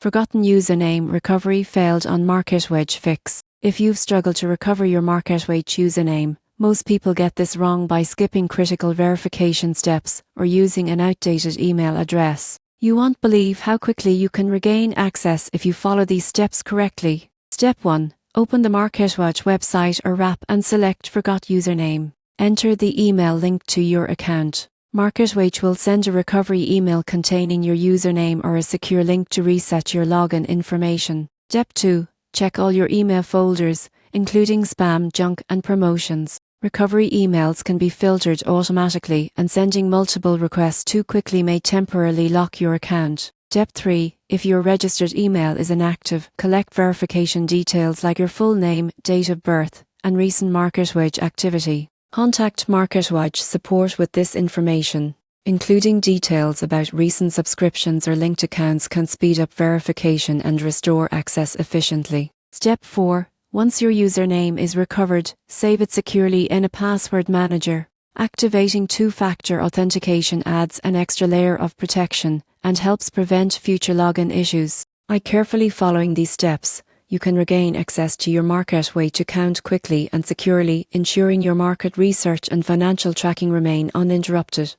Forgotten username recovery failed on MarketWatch Fix. If you've struggled to recover your MarketWatch username, most people get this wrong by skipping critical verification steps or using an outdated email address. You won't believe how quickly you can regain access if you follow these steps correctly. Step 1. Open the MarketWatch website or app and select Forgot Username. Enter the email linked to your account. MarketWatch will send a recovery email containing your username or a secure link to reset your login information. Step 2. Check all your email folders, including spam, junk, and promotions. Recovery emails can be filtered automatically, and sending multiple requests too quickly may temporarily lock your account. Step 3. If your registered email is inactive, collect verification details like your full name, date of birth, and recent MarketWatch activity. Contact MarketWatch support with this information. Including details about recent subscriptions or linked accounts can speed up verification and restore access efficiently. Step 4. Once your username is recovered, save it securely in a password manager. Activating two-factor authentication adds an extra layer of protection and helps prevent future login issues. By carefully following these steps, you can regain access to your MarketWatch account quickly and securely, ensuring your market research and financial tracking remain uninterrupted.